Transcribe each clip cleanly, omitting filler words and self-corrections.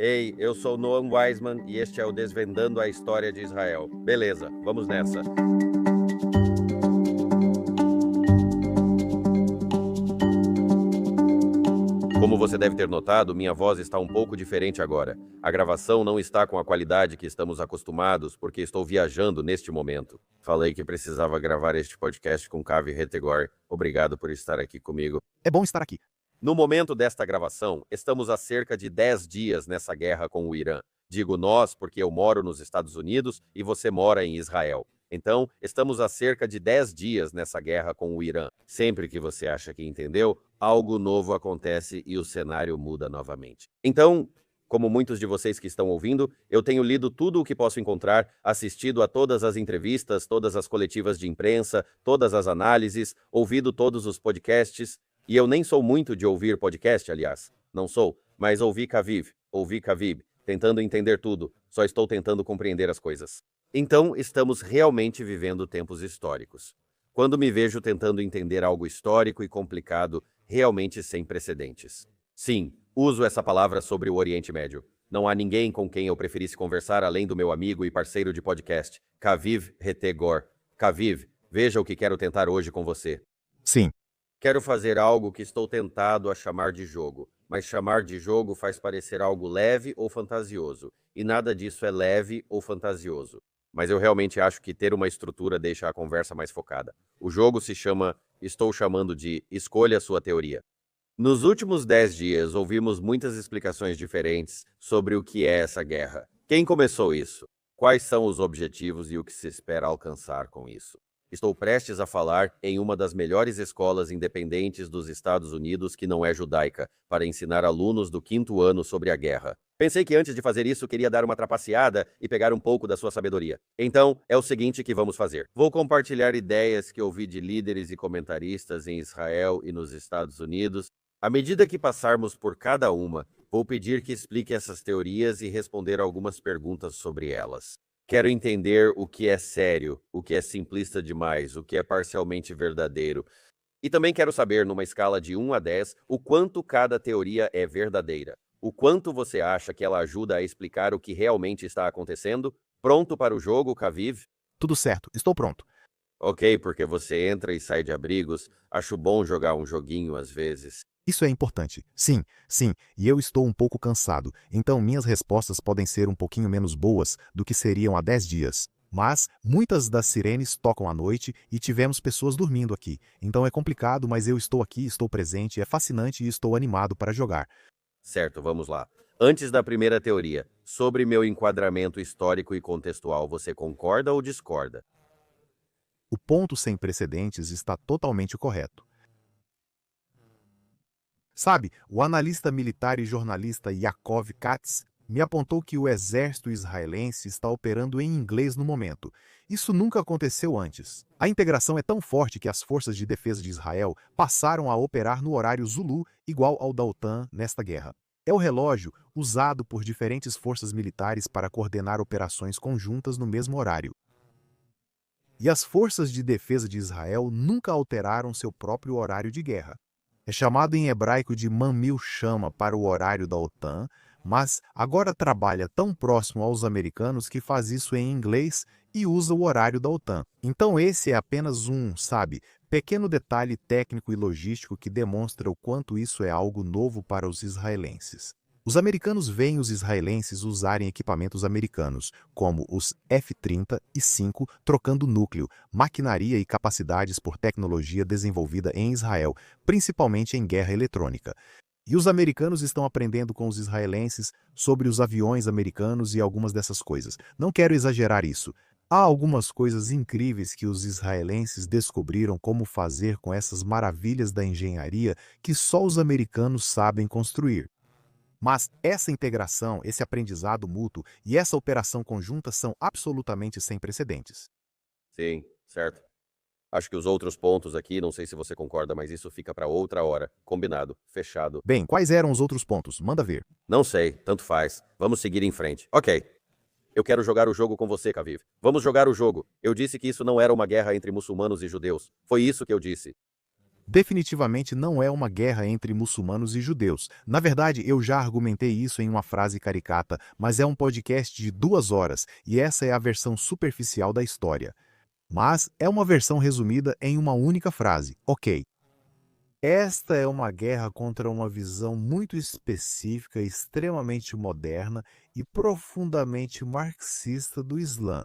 Ei, eu sou Noam Wiseman e este é o Desvendando a História de Israel. Beleza, vamos nessa. Como você deve ter notado, minha voz está um pouco diferente agora. A gravação não está com a qualidade que estamos acostumados porque estou viajando neste momento. Falei que precisava gravar este podcast com Kavi Retegor. Obrigado por estar aqui comigo. É bom estar aqui. No momento desta gravação, estamos há cerca de 10 dias nessa guerra com o Irã. Digo nós porque eu moro nos Estados Unidos e você mora em Israel. Então, estamos há cerca de 10 dias nessa guerra com o Irã. Sempre que você acha que entendeu, algo novo acontece e o cenário muda novamente. Então, como muitos de vocês que estão ouvindo, eu tenho lido tudo o que posso encontrar, assistido a todas as entrevistas, todas as coletivas de imprensa, todas as análises, ouvido todos os podcasts. E eu nem sou muito de ouvir podcast, aliás. Não sou, mas ouvi Kavib, tentando entender tudo. Só estou tentando compreender as coisas. Então, estamos realmente vivendo tempos históricos. Quando me vejo tentando entender algo histórico e complicado, realmente sem precedentes. Sim, uso essa palavra sobre o Oriente Médio. Não há ninguém com quem eu preferisse conversar além do meu amigo e parceiro de podcast, Kaviv Retegor. Kaviv, veja o que quero tentar hoje com você. Sim. Quero fazer algo que estou tentado a chamar de jogo, mas chamar de jogo faz parecer algo leve ou fantasioso, e nada disso é leve ou fantasioso. Mas eu realmente acho que ter uma estrutura deixa a conversa mais focada. O jogo estou chamando de Escolha Sua Teoria. Nos últimos 10 dias, ouvimos muitas explicações diferentes sobre o que é essa guerra. Quem começou isso? Quais são os objetivos e o que se espera alcançar com isso? Estou prestes a falar em uma das melhores escolas independentes dos Estados Unidos que não é judaica, para ensinar alunos do 5º ano sobre a guerra. Pensei que antes de fazer isso queria dar uma trapaceada e pegar um pouco da sua sabedoria. Então, é o seguinte que vamos fazer. Vou compartilhar ideias que ouvi de líderes e comentaristas em Israel e nos Estados Unidos. À medida que passarmos por cada uma, vou pedir que explique essas teorias e responder algumas perguntas sobre elas. Quero entender o que é sério, o que é simplista demais, o que é parcialmente verdadeiro. E também quero saber, numa escala de 1 a 10, o quanto cada teoria é verdadeira. O quanto você acha que ela ajuda a explicar o que realmente está acontecendo? Pronto para o jogo, Kaviv? Tudo certo, estou pronto. Ok, porque você entra e sai de abrigos. Acho bom jogar um joguinho às vezes. Isso é importante. Sim, e eu estou um pouco cansado, então minhas respostas podem ser um pouquinho menos boas do que seriam há 10 dias. Mas muitas das sirenes tocam à noite e tivemos pessoas dormindo aqui. Então é complicado, mas eu estou aqui, estou presente, é fascinante e estou animado para jogar. Certo, vamos lá. Antes da primeira teoria, sobre meu enquadramento histórico e contextual, você concorda ou discorda? O ponto sem precedentes está totalmente correto. Sabe, o analista militar e jornalista Yaakov Katz me apontou que o exército israelense está operando em inglês no momento. Isso nunca aconteceu antes. A integração é tão forte que as forças de defesa de Israel passaram a operar no horário Zulu igual ao da OTAN nesta guerra. É o relógio usado por diferentes forças militares para coordenar operações conjuntas no mesmo horário. E as forças de defesa de Israel nunca alteraram seu próprio horário de guerra. É chamado em hebraico de Mamil Shama para o horário da OTAN, mas agora trabalha tão próximo aos americanos que faz isso em inglês e usa o horário da OTAN. Então esse é apenas pequeno detalhe técnico e logístico que demonstra o quanto isso é algo novo para os israelenses. Os americanos veem os israelenses usarem equipamentos americanos, como os F-30 e 5, trocando núcleo, maquinaria e capacidades por tecnologia desenvolvida em Israel, principalmente em guerra eletrônica. E os americanos estão aprendendo com os israelenses sobre os aviões americanos e algumas dessas coisas. Não quero exagerar isso. Há algumas coisas incríveis que os israelenses descobriram como fazer com essas maravilhas da engenharia que só os americanos sabem construir. Mas essa integração, esse aprendizado mútuo e essa operação conjunta são absolutamente sem precedentes. Sim, certo. Acho que os outros pontos aqui, não sei se você concorda, mas isso fica para outra hora. Combinado, fechado. Bem, quais eram os outros pontos? Manda ver. Não sei, tanto faz. Vamos seguir em frente. Ok. Eu quero jogar o jogo com você, Kaviv. Vamos jogar o jogo. Eu disse que isso não era uma guerra entre muçulmanos e judeus. Foi isso que eu disse. Definitivamente não é uma guerra entre muçulmanos e judeus. Na verdade, eu já argumentei isso em uma frase caricata, mas é um podcast de 2 horas e essa é a versão superficial da história. Mas é uma versão resumida em uma única frase. Ok. Esta é uma guerra contra uma visão muito específica, extremamente moderna e profundamente marxista do Islã.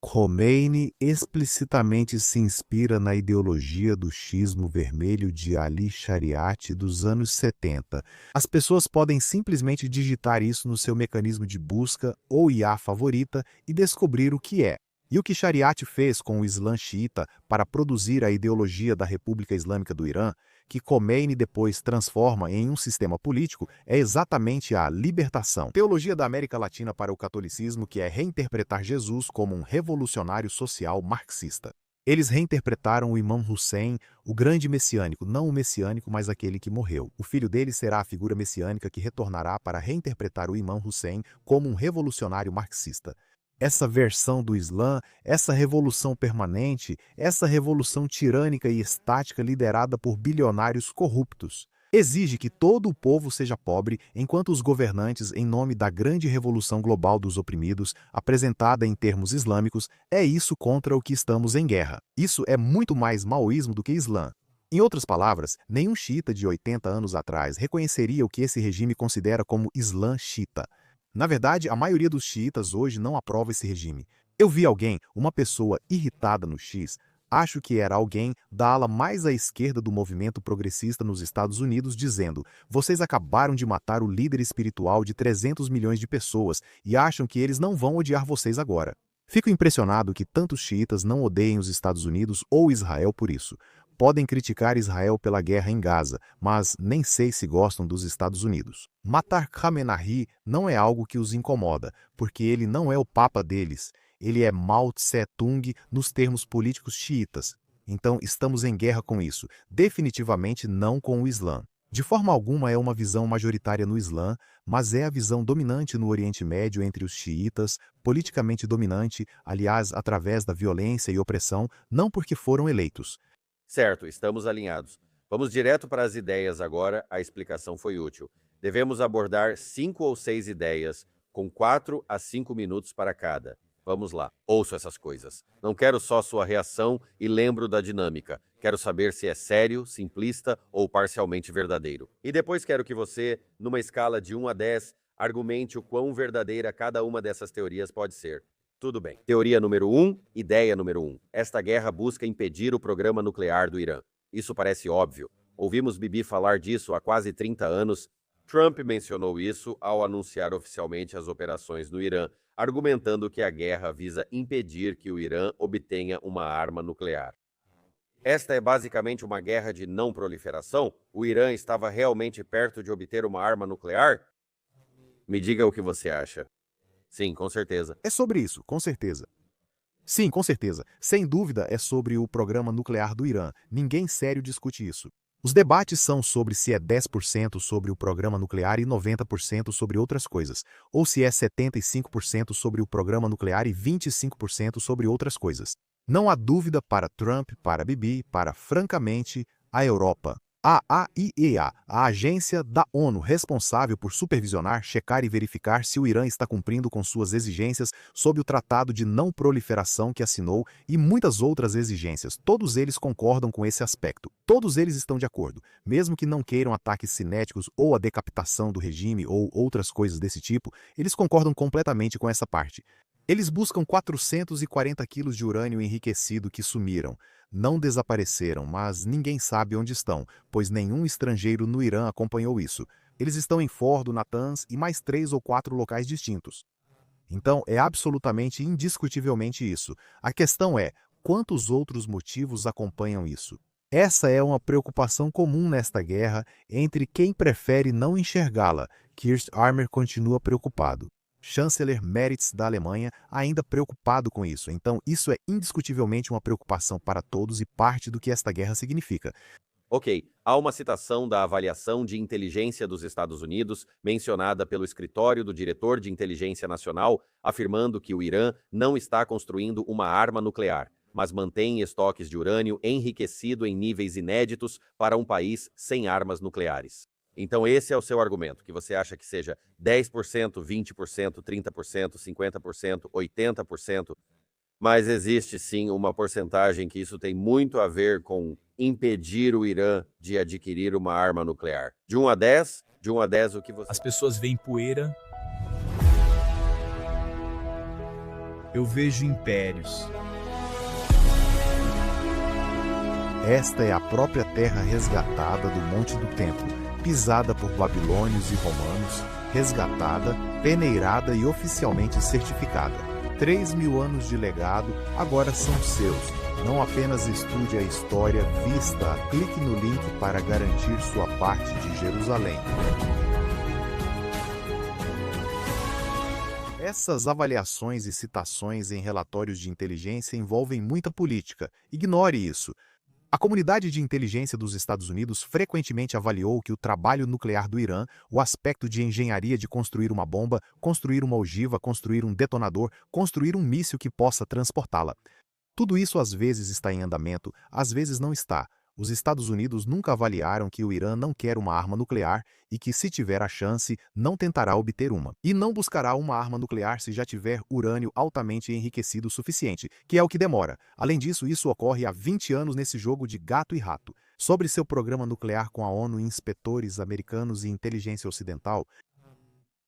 Khomeini explicitamente se inspira na ideologia do xismo vermelho de Ali Shariat dos anos 70. As pessoas podem simplesmente digitar isso no seu mecanismo de busca ou IA favorita e descobrir o que é. E o que Shariat fez com o Islã xiita para produzir a ideologia da República Islâmica do Irã, que Khomeini depois transforma em um sistema político, é exatamente a libertação. Teologia da América Latina para o catolicismo, que é reinterpretar Jesus como um revolucionário social marxista. Eles reinterpretaram o Imam Hussein, o grande messiânico, não o messiânico, mas aquele que morreu. O filho dele será a figura messiânica que retornará para reinterpretar o Imam Hussein como um revolucionário marxista. Essa versão do Islã, essa revolução permanente, essa revolução tirânica e estática liderada por bilionários corruptos, exige que todo o povo seja pobre, enquanto os governantes, em nome da grande revolução global dos oprimidos, apresentada em termos islâmicos, é isso contra o que estamos em guerra. Isso é muito mais maoísmo do que Islã. Em outras palavras, nenhum xiita de 80 anos atrás reconheceria o que esse regime considera como Islã xiita. Na verdade, a maioria dos xiitas hoje não aprova esse regime. Eu vi alguém, uma pessoa irritada no X, acho que era alguém da ala mais à esquerda do movimento progressista nos Estados Unidos, dizendo: vocês acabaram de matar o líder espiritual de 300 milhões de pessoas e acham que eles não vão odiar vocês agora. Fico impressionado que tantos xiitas não odeiem os Estados Unidos ou Israel por isso. Podem criticar Israel pela guerra em Gaza, mas nem sei se gostam dos Estados Unidos. Matar Khamenei não é algo que os incomoda, porque ele não é o papa deles. Ele é Mao Tse-tung nos termos políticos xiitas. Então estamos em guerra com isso, definitivamente não com o Islã. De forma alguma é uma visão majoritária no Islã, mas é a visão dominante no Oriente Médio entre os xiitas, politicamente dominante, aliás, através da violência e opressão, não porque foram eleitos. Certo, estamos alinhados. Vamos direto para as ideias agora, a explicação foi útil. Devemos abordar 5 ou 6 ideias, com 4 a 5 minutos para cada. Vamos lá, ouço essas coisas. Não quero só sua reação e lembro da dinâmica. Quero saber se é sério, simplista ou parcialmente verdadeiro. E depois quero que você, numa escala de 1 a 10, argumente o quão verdadeira cada uma dessas teorias pode ser. Tudo bem. Teoria número 1, ideia número 1. Esta guerra busca impedir o programa nuclear do Irã. Isso parece óbvio. Ouvimos Bibi falar disso há quase 30 anos. Trump mencionou isso ao anunciar oficialmente as operações no Irã, argumentando que a guerra visa impedir que o Irã obtenha uma arma nuclear. Esta é basicamente uma guerra de não proliferação? O Irã estava realmente perto de obter uma arma nuclear? Me diga o que você acha. Sim, com certeza. É sobre isso, com certeza. Sim, com certeza. Sem dúvida é sobre o programa nuclear do Irã. Ninguém sério discute isso. Os debates são sobre se é 10% sobre o programa nuclear e 90% sobre outras coisas, ou se é 75% sobre o programa nuclear e 25% sobre outras coisas. Não há dúvida para Trump, para Bibi, para, francamente, a Europa. A AIEA, a agência da ONU responsável por supervisionar, checar e verificar se o Irã está cumprindo com suas exigências sob o Tratado de Não Proliferação que assinou e muitas outras exigências. Todos eles concordam com esse aspecto. Todos eles estão de acordo, mesmo que não queiram ataques cinéticos ou a decapitação do regime ou outras coisas desse tipo, eles concordam completamente com essa parte. Eles buscam 440 quilos de urânio enriquecido que sumiram. Não desapareceram, mas ninguém sabe onde estão, pois nenhum estrangeiro no Irã acompanhou isso. Eles estão em Fordo, Natanz e mais 3 ou 4 locais distintos. Então, é absolutamente indiscutivelmente isso. A questão é, quantos outros motivos acompanham isso? Essa é uma preocupação comum nesta guerra entre quem prefere não enxergá-la. Keir Starmer continua preocupado. Chanceler Merz da Alemanha ainda preocupado com isso. Então, isso é indiscutivelmente uma preocupação para todos e parte do que esta guerra significa. Ok, há uma citação da avaliação de inteligência dos Estados Unidos, mencionada pelo escritório do diretor de inteligência nacional, afirmando que o Irã não está construindo uma arma nuclear. mas mantêm estoques de urânio enriquecido em níveis inéditos para um país sem armas nucleares. Então esse é o seu argumento, que você acha que seja 10%, 20%, 30%, 50%, 80%, mas existe sim uma porcentagem que isso tem muito a ver com impedir o Irã de adquirir uma arma nuclear. De 1 a 10, de 1 a 10 o que você... As pessoas veem poeira. Eu vejo impérios. Esta é a própria terra resgatada do Monte do Templo, pisada por babilônios e romanos, resgatada, peneirada e oficialmente certificada. 3.000 anos de legado agora são seus. Não apenas estude a história, vista, clique no link para garantir sua parte de Jerusalém. Essas avaliações e citações em relatórios de inteligência envolvem muita política. Ignore isso. A comunidade de inteligência dos Estados Unidos frequentemente avaliou que o trabalho nuclear do Irã, o aspecto de engenharia de construir uma bomba, construir uma ogiva, construir um detonador, construir um míssil que possa transportá-la. Tudo isso às vezes está em andamento, às vezes não está. Os Estados Unidos nunca avaliaram que o Irã não quer uma arma nuclear e que, se tiver a chance, não tentará obter uma. E não buscará uma arma nuclear se já tiver urânio altamente enriquecido o suficiente, que é o que demora. Além disso, isso ocorre há 20 anos nesse jogo de gato e rato. Sobre seu programa nuclear com a ONU, inspetores americanos e inteligência ocidental,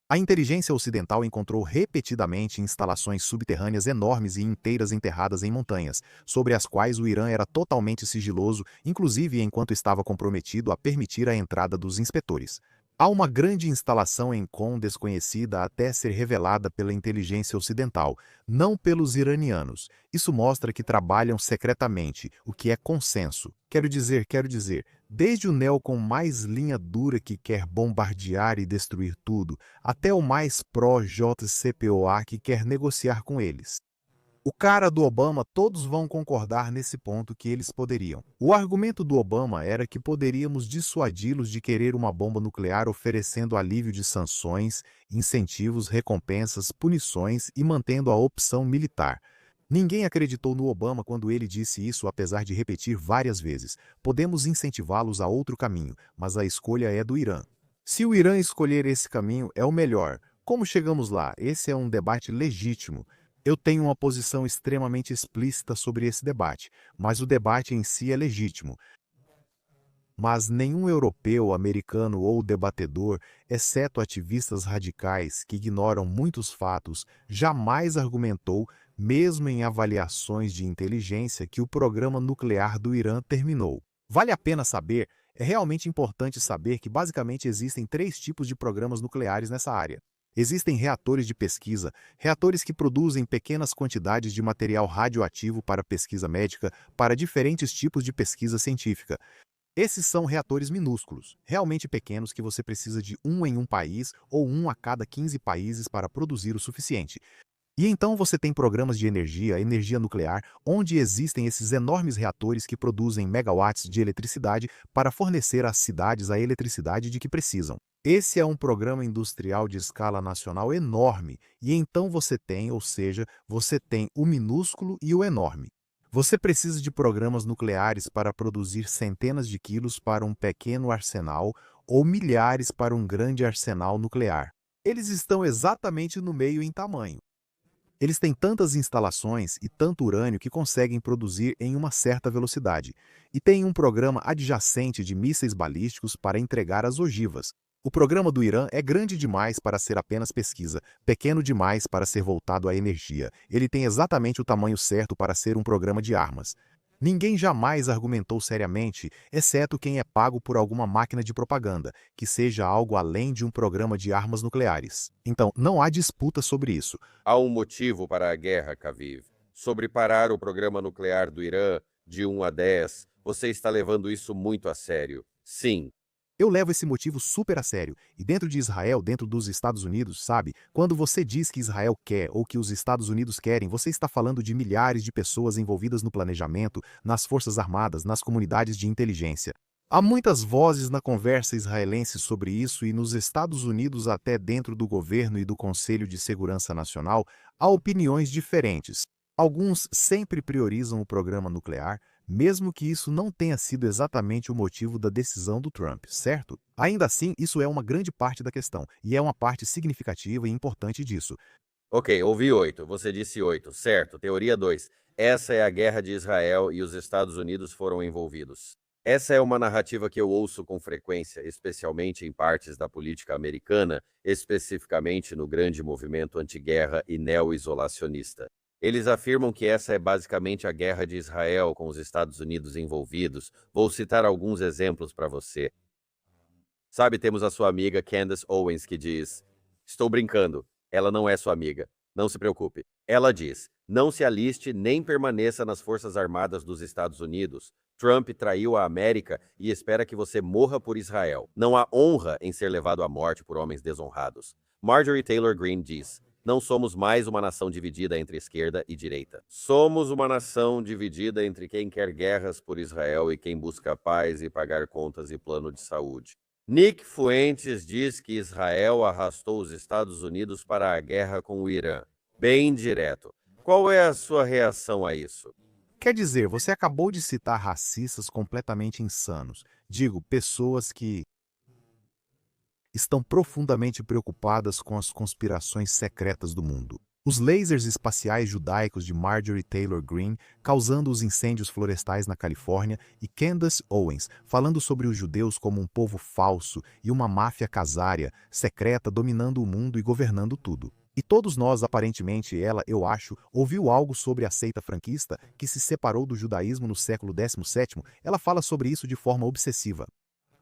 a inteligência ocidental encontrou repetidamente instalações subterrâneas enormes e inteiras enterradas em montanhas, sobre as quais o Irã era totalmente sigiloso, inclusive enquanto estava comprometido a permitir a entrada dos inspetores. Há uma grande instalação em Qom desconhecida até ser revelada pela inteligência ocidental, não pelos iranianos. Isso mostra que trabalham secretamente, o que é consenso. Quero dizer, desde o neocon mais linha dura que quer bombardear e destruir tudo, até o mais pró-JCPOA que quer negociar com eles. O cara do Obama, todos vão concordar nesse ponto que eles poderiam. O argumento do Obama era que poderíamos dissuadi-los de querer uma bomba nuclear oferecendo alívio de sanções, incentivos, recompensas, punições e mantendo a opção militar. Ninguém acreditou no Obama quando ele disse isso, apesar de repetir várias vezes. Podemos incentivá-los a outro caminho, mas a escolha é do Irã. Se o Irã escolher esse caminho, é o melhor. Como chegamos lá? Esse é um debate legítimo. Eu tenho uma posição extremamente explícita sobre esse debate, mas o debate em si é legítimo. Mas nenhum europeu, americano ou debatedor, exceto ativistas radicais que ignoram muitos fatos, jamais argumentou, mesmo em avaliações de inteligência, que o programa nuclear do Irã terminou. Vale a pena saber, é realmente importante saber que basicamente existem 3 tipos de programas nucleares nessa área. Existem reatores de pesquisa, reatores que produzem pequenas quantidades de material radioativo para pesquisa médica, para diferentes tipos de pesquisa científica. Esses são reatores minúsculos, realmente pequenos que você precisa de um em um país ou um a cada 15 países para produzir o suficiente. E então você tem programas de energia nuclear, onde existem esses enormes reatores que produzem megawatts de eletricidade para fornecer às cidades a eletricidade de que precisam. Esse é um programa industrial de escala nacional enorme, e então você tem o minúsculo e o enorme. Você precisa de programas nucleares para produzir centenas de quilos para um pequeno arsenal ou milhares para um grande arsenal nuclear. Eles estão exatamente no meio em tamanho. Eles têm tantas instalações e tanto urânio que conseguem produzir em uma certa velocidade, e têm um programa adjacente de mísseis balísticos para entregar as ogivas. O programa do Irã é grande demais para ser apenas pesquisa, pequeno demais para ser voltado à energia. Ele tem exatamente o tamanho certo para ser um programa de armas. Ninguém jamais argumentou seriamente, exceto quem é pago por alguma máquina de propaganda, que seja algo além de um programa de armas nucleares. Então, não há disputa sobre isso. Há um motivo para a guerra, Kaviv. Sobre parar o programa nuclear do Irã de 1 a 10, você está levando isso muito a sério. Sim. Eu levo esse motivo super a sério, e dentro de Israel, dentro dos Estados Unidos, sabe? Quando você diz que Israel quer ou que os Estados Unidos querem, você está falando de milhares de pessoas envolvidas no planejamento, nas forças armadas, nas comunidades de inteligência. Há muitas vozes na conversa israelense sobre isso e nos Estados Unidos, até dentro do governo e do Conselho de Segurança Nacional, há opiniões diferentes. Alguns sempre priorizam o programa nuclear, mesmo que isso não tenha sido exatamente o motivo da decisão do Trump, certo? Ainda assim, isso é uma grande parte da questão, e é uma parte significativa e importante disso. Ok, ouvi 8. Você disse 8. Certo. Teoria 2. Essa é a guerra de Israel e os Estados Unidos foram envolvidos. Essa é uma narrativa que eu ouço com frequência, especialmente em partes da política americana, especificamente no grande movimento anti-guerra e neo-isolacionista. Eles afirmam que essa é basicamente a guerra de Israel com os Estados Unidos envolvidos. Vou citar alguns exemplos para você. Sabe, temos a sua amiga Candace Owens que diz: Estou brincando, ela não é sua amiga. Não se preocupe. Ela diz: Não se aliste nem permaneça nas Forças Armadas dos Estados Unidos. Trump traiu a América e espera que você morra por Israel. Não há honra em ser levado à morte por homens desonrados. Marjorie Taylor Greene diz: Não somos mais uma nação dividida entre esquerda e direita. Somos uma nação dividida entre quem quer guerras por Israel e quem busca paz e pagar contas e plano de saúde. Nick Fuentes diz que Israel arrastou os Estados Unidos para a guerra com o Irã. Bem direto. Qual é a sua reação a isso? Quer dizer, você acabou de citar racistas completamente insanos. Digo, pessoas que estão profundamente preocupadas com as conspirações secretas do mundo. Os lasers espaciais judaicos de Marjorie Taylor Greene causando os incêndios florestais na Califórnia e Candace Owens falando sobre os judeus como um povo falso e uma máfia casária, secreta, dominando o mundo e governando tudo. E todos nós, aparentemente, ela, eu acho, ouviu algo sobre a seita franquista que se separou do judaísmo no século XVII. Ela fala sobre isso de forma obsessiva.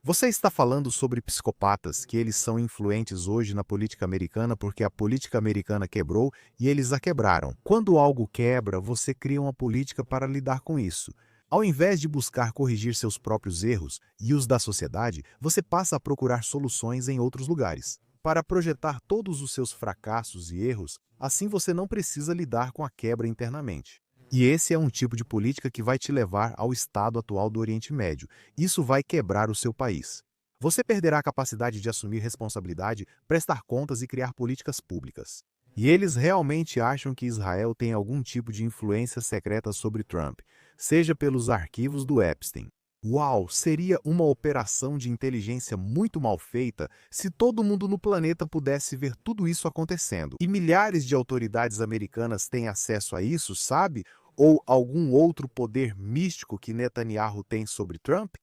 Você está falando sobre psicopatas, que eles são influentes hoje na política americana porque a política americana quebrou e eles a quebraram. Quando algo quebra, você cria uma política para lidar com isso. Ao invés de buscar corrigir seus próprios erros e os da sociedade, você passa a procurar soluções em outros lugares. Para projetar todos os seus fracassos e erros, assim você não precisa lidar com a quebra internamente. E esse é um tipo de política que vai te levar ao estado atual do Oriente Médio. Isso vai quebrar o seu país. Você perderá a capacidade de assumir responsabilidade, prestar contas e criar políticas públicas. E eles realmente acham que Israel tem algum tipo de influência secreta sobre Trump, seja pelos arquivos do Epstein. Uau, seria uma operação de inteligência muito mal feita se todo mundo no planeta pudesse ver tudo isso acontecendo. E milhares de autoridades americanas têm acesso a isso, sabe? Ou algum outro poder místico que Netanyahu tem sobre Trump?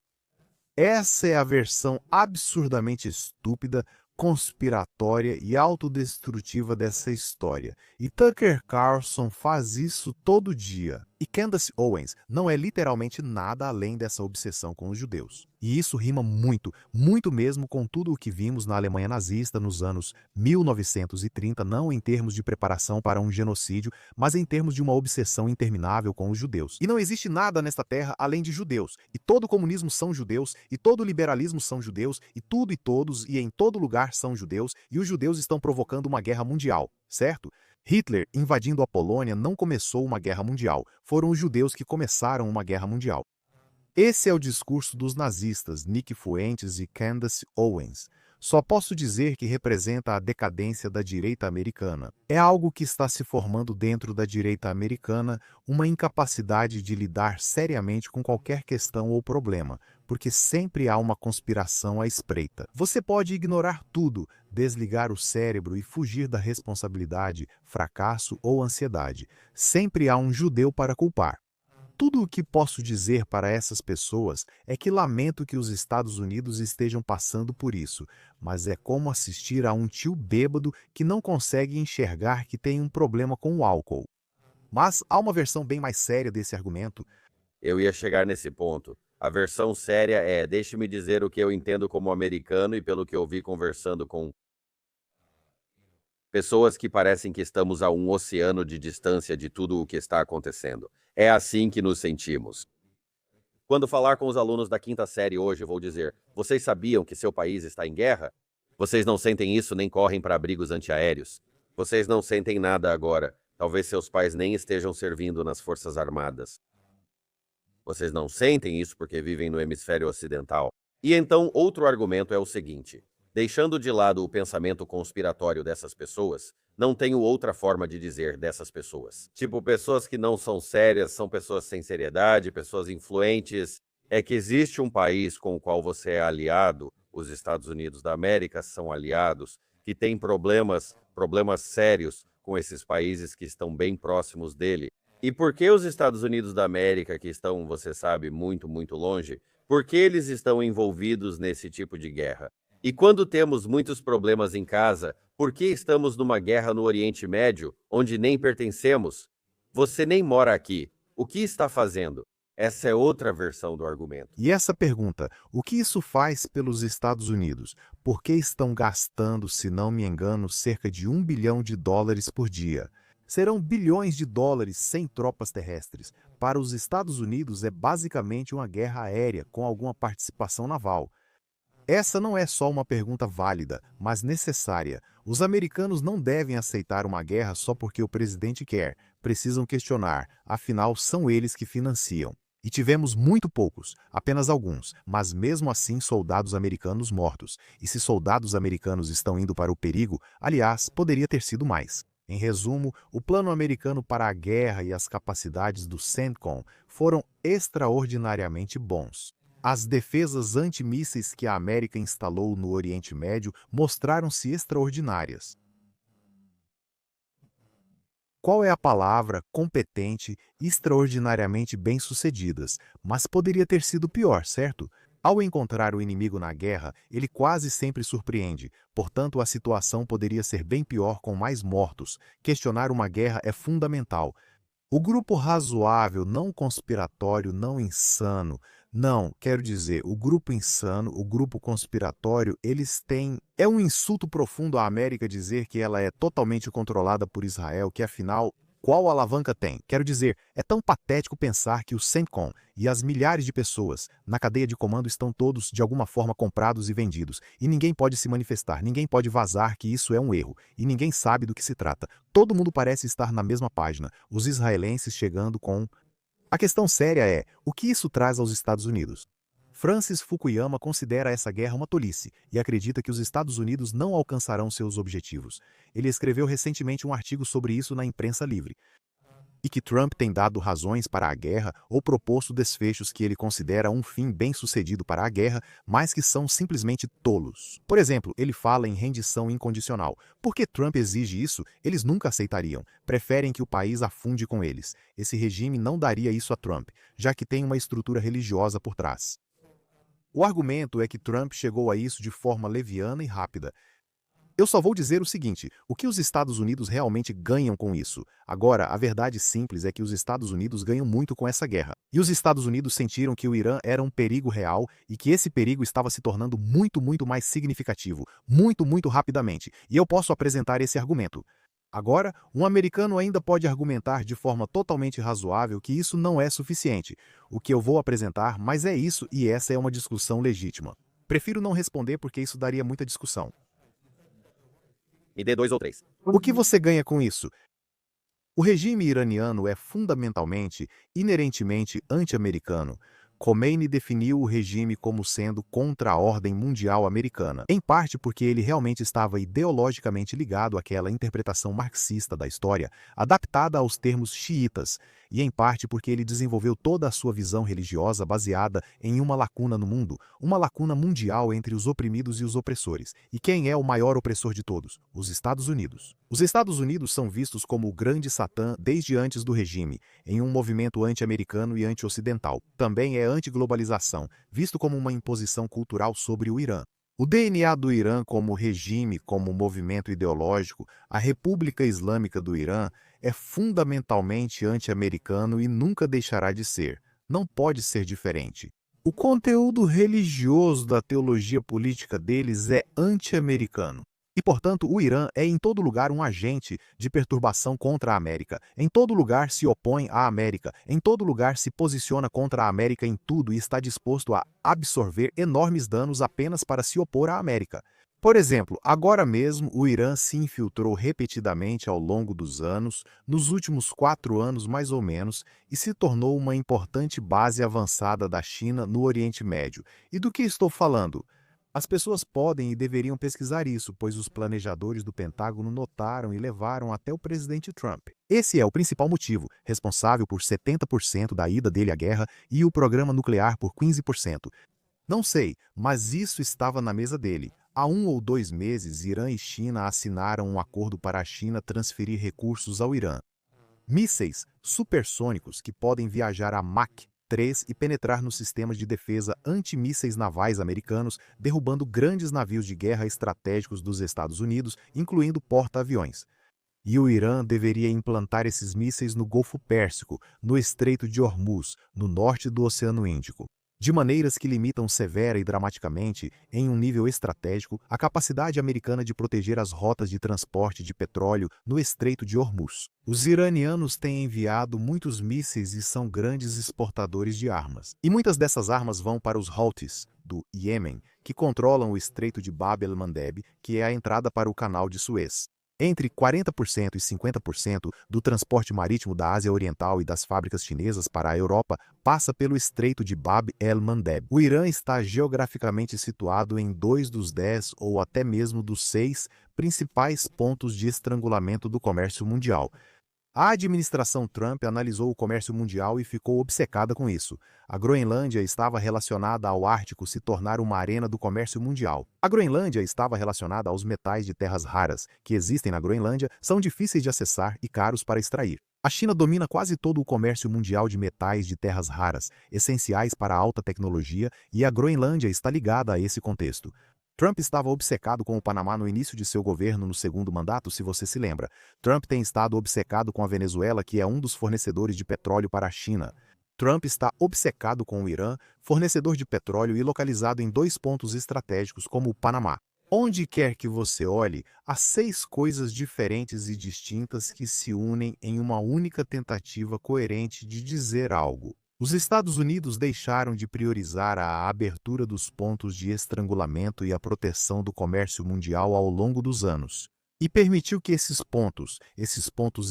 Essa é a versão absurdamente estúpida, conspiratória e autodestrutiva dessa história. E Tucker Carlson faz isso todo dia. E Candace Owens não é literalmente nada além dessa obsessão com os judeus. E isso rima muito, muito mesmo com tudo o que vimos na Alemanha nazista nos anos 1930, não em termos de preparação para um genocídio, mas em termos de uma obsessão interminável com os judeus. E não existe nada nesta terra além de judeus. E todo o comunismo são judeus, e todo o liberalismo são judeus, e tudo e todos e em todo lugar são judeus, e os judeus estão provocando uma guerra mundial, certo? Hitler, invadindo a Polônia, não começou uma guerra mundial. Foram os judeus que começaram uma guerra mundial. Esse é o discurso dos nazistas Nick Fuentes e Candace Owens. Só posso dizer que representa a decadência da direita americana. É algo que está se formando dentro da direita americana, uma incapacidade de lidar seriamente com qualquer questão ou problema, porque sempre há uma conspiração à espreita. Você pode ignorar tudo, desligar o cérebro e fugir da responsabilidade, fracasso ou ansiedade. Sempre há um judeu para culpar. Tudo o que posso dizer para essas pessoas é que lamento que os Estados Unidos estejam passando por isso, mas é como assistir a um tio bêbado que não consegue enxergar que tem um problema com o álcool. Mas há uma versão bem mais séria desse argumento. Eu ia chegar nesse ponto. A versão séria é: deixe-me dizer o que eu entendo como americano e pelo que eu vi conversando com pessoas que parecem que estamos a um oceano de distância de tudo o que está acontecendo. É assim que nos sentimos. Quando falar com os alunos da quinta série hoje, eu vou dizer: vocês sabiam que seu país está em guerra? Vocês não sentem isso nem correm para abrigos antiaéreos? Vocês não sentem nada agora. Talvez seus pais nem estejam servindo nas Forças Armadas. Vocês não sentem isso porque vivem no hemisfério ocidental. E então, outro argumento é o seguinte: Deixando de lado o pensamento conspiratório dessas pessoas, não tenho outra forma de dizer dessas pessoas. Tipo, pessoas que não são sérias, são pessoas sem seriedade, pessoas influentes. É que existe um país com o qual você é aliado, os Estados Unidos da América são aliados, que tem problemas sérios com esses países que estão bem próximos dele. E por que os Estados Unidos da América, que estão, você sabe, muito, muito longe, por que eles estão envolvidos nesse tipo de guerra? E quando temos muitos problemas em casa, por que estamos numa guerra no Oriente Médio, onde nem pertencemos? Você nem mora aqui. O que está fazendo? Essa é outra versão do argumento. E essa pergunta, o que isso faz pelos Estados Unidos? Por que estão gastando, se não me engano, cerca de US$ 1 bilhão por dia? Serão bilhões de dólares sem tropas terrestres. Para os Estados Unidos é basicamente uma guerra aérea com alguma participação naval. Essa não é só uma pergunta válida, mas necessária. Os americanos não devem aceitar uma guerra só porque o presidente quer. Precisam questionar, afinal são eles que financiam. E tivemos muito poucos, apenas alguns, mas mesmo assim soldados americanos mortos. E se soldados americanos estão indo para o perigo, aliás, poderia ter sido mais. Em resumo, o plano americano para a guerra e as capacidades do CENTCOM foram extraordinariamente bons. As defesas antimísseis que a América instalou no Oriente Médio mostraram-se extraordinárias. Qual é a palavra? Competente, extraordinariamente bem-sucedidas, mas poderia ter sido pior, certo? Ao encontrar o inimigo na guerra, ele quase sempre surpreende, portanto a situação poderia ser bem pior com mais mortos. Questionar uma guerra é fundamental. O grupo razoável, não conspiratório, não insano. Não, quero dizer, o grupo insano, o grupo conspiratório, eles têm... É um insulto profundo à América dizer que ela é totalmente controlada por Israel, que afinal, qual alavanca tem? Quero dizer, é tão patético pensar que o CENTCOM e as milhares de pessoas na cadeia de comando estão todos de alguma forma comprados e vendidos, e ninguém pode se manifestar, ninguém pode vazar que isso é um erro, e ninguém sabe do que se trata. Todo mundo parece estar na mesma página, os israelenses chegando com... A questão séria é, o que isso traz aos Estados Unidos? Francis Fukuyama considera essa guerra uma tolice e acredita que os Estados Unidos não alcançarão seus objetivos. Ele escreveu recentemente um artigo sobre isso na imprensa livre. E que Trump tem dado razões para a guerra ou proposto desfechos que ele considera um fim bem-sucedido para a guerra, mas que são simplesmente tolos. Por exemplo, ele fala em rendição incondicional. Porque Trump exige isso, eles nunca aceitariam. Preferem que o país afunde com eles. Esse regime não daria isso a Trump, já que tem uma estrutura religiosa por trás. O argumento é que Trump chegou a isso de forma leviana e rápida. Eu só vou dizer o seguinte, o que os Estados Unidos realmente ganham com isso? Agora, a verdade simples é que os Estados Unidos ganham muito com essa guerra. E os Estados Unidos sentiram que o Irã era um perigo real e que esse perigo estava se tornando muito mais significativo, muito rapidamente. E eu posso apresentar esse argumento. Agora, um americano ainda pode argumentar de forma totalmente razoável que isso não é suficiente. O que eu vou apresentar, mas é isso e essa é uma discussão legítima. Prefiro não responder porque isso daria muita discussão. Me dê 2 ou 3. O que você ganha com isso? O regime iraniano é fundamentalmente, inerentemente anti-americano. Khomeini definiu o regime como sendo contra a ordem mundial americana, em parte porque ele realmente estava ideologicamente ligado àquela interpretação marxista da história, adaptada aos termos xiitas, e em parte porque ele desenvolveu toda a sua visão religiosa baseada em uma lacuna no mundo, uma lacuna mundial entre os oprimidos e os opressores. E quem é o maior opressor de todos? Os Estados Unidos. Os Estados Unidos são vistos como o grande Satã desde antes do regime, em um movimento anti-americano e anti-ocidental. Também é anti-globalização, visto como uma imposição cultural sobre o Irã. O DNA do Irã como regime, como movimento ideológico, a República Islâmica do Irã, é fundamentalmente anti-americano e nunca deixará de ser. Não pode ser diferente. O conteúdo religioso da teologia política deles é anti-americano. E, portanto, o Irã é em todo lugar um agente de perturbação contra a América. Em todo lugar se opõe à América. Em todo lugar se posiciona contra a América em tudo e está disposto a absorver enormes danos apenas para se opor à América. Por exemplo, agora mesmo o Irã se infiltrou repetidamente ao longo dos anos, nos últimos 4 anos mais ou menos, e se tornou uma importante base avançada da China no Oriente Médio. E do que estou falando? As pessoas podem e deveriam pesquisar isso, pois os planejadores do Pentágono notaram e levaram até o presidente Trump. Esse é o principal motivo, responsável por 70% da ida dele à guerra e o programa nuclear por 15%. Não sei, mas isso estava na mesa dele. Há 1 ou 2 meses, Irã e China assinaram um acordo para a China transferir recursos ao Irã. Mísseis supersônicos que podem viajar a Mach 3 e penetrar nos sistemas de defesa antimísseis navais americanos, derrubando grandes navios de guerra estratégicos dos Estados Unidos, incluindo porta-aviões. E o Irã deveria implantar esses mísseis no Golfo Pérsico, no Estreito de Hormuz, no norte do Oceano Índico, de maneiras que limitam severa e dramaticamente, em um nível estratégico, a capacidade americana de proteger as rotas de transporte de petróleo no Estreito de Hormuz. Os iranianos têm enviado muitos mísseis e são grandes exportadores de armas. E muitas dessas armas vão para os Houthis, do Iêmen, que controlam o Estreito de Bab el-Mandeb, que é a entrada para o Canal de Suez. Entre 40% e 50% do transporte marítimo da Ásia Oriental e das fábricas chinesas para a Europa passa pelo Estreito de Bab el-Mandeb. O Irã está geograficamente situado em 2 dos 10 ou até mesmo dos 6 principais pontos de estrangulamento do comércio mundial. A administração Trump analisou o comércio mundial e ficou obcecada com isso. A Groenlândia estava relacionada ao Ártico se tornar uma arena do comércio mundial. A Groenlândia estava relacionada aos metais de terras raras, que existem na Groenlândia, são difíceis de acessar e caros para extrair. A China domina quase todo o comércio mundial de metais de terras raras, essenciais para a alta tecnologia, e a Groenlândia está ligada a esse contexto. Trump estava obcecado com o Panamá no início de seu governo no segundo mandato, se você se lembra. Trump tem estado obcecado com a Venezuela, que é um dos fornecedores de petróleo para a China. Trump está obcecado com o Irã, fornecedor de petróleo e localizado em 2 pontos estratégicos como o Panamá. Onde quer que você olhe, há 6 coisas diferentes e distintas que se unem em uma única tentativa coerente de dizer algo. Os Estados Unidos deixaram de priorizar a abertura dos pontos de estrangulamento e a proteção do comércio mundial ao longo dos anos, e permitiu que esses pontos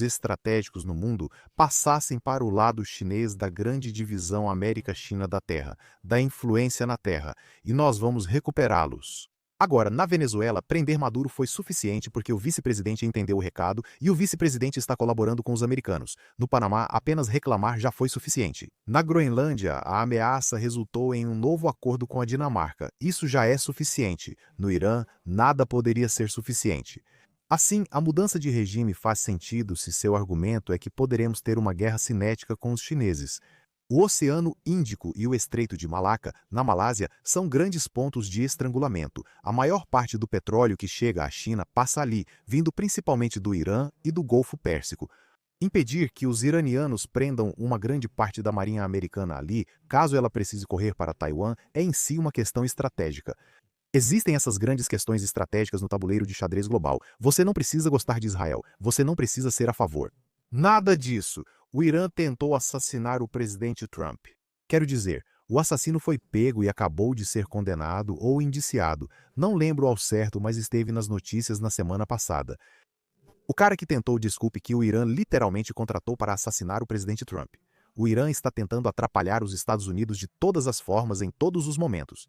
estratégicos no mundo, passassem para o lado chinês da grande divisão América-China da Terra, da influência na Terra, e nós vamos recuperá-los. Agora, na Venezuela, prender Maduro foi suficiente porque o vice-presidente entendeu o recado e o vice-presidente está colaborando com os americanos. No Panamá, apenas reclamar já foi suficiente. Na Groenlândia, a ameaça resultou em um novo acordo com a Dinamarca. Isso já é suficiente. No Irã, nada poderia ser suficiente. Assim, a mudança de regime faz sentido se seu argumento é que poderemos ter uma guerra cinética com os chineses. O Oceano Índico e o Estreito de Malaca, na Malásia, são grandes pontos de estrangulamento. A maior parte do petróleo que chega à China passa ali, vindo principalmente do Irã e do Golfo Pérsico. Impedir que os iranianos prendam uma grande parte da marinha americana ali, caso ela precise correr para Taiwan, é em si uma questão estratégica. Existem essas grandes questões estratégicas no tabuleiro de xadrez global. Você não precisa gostar de Israel, você não precisa ser a favor. Nada disso. O Irã tentou assassinar o presidente Trump. Quero dizer, o assassino foi pego e acabou de ser condenado ou indiciado. Não lembro ao certo, mas esteve nas notícias na semana passada. O cara que tentou desculpe que o Irã literalmente contratou para assassinar o presidente Trump. O Irã está tentando atrapalhar os Estados Unidos de todas as formas em todos os momentos.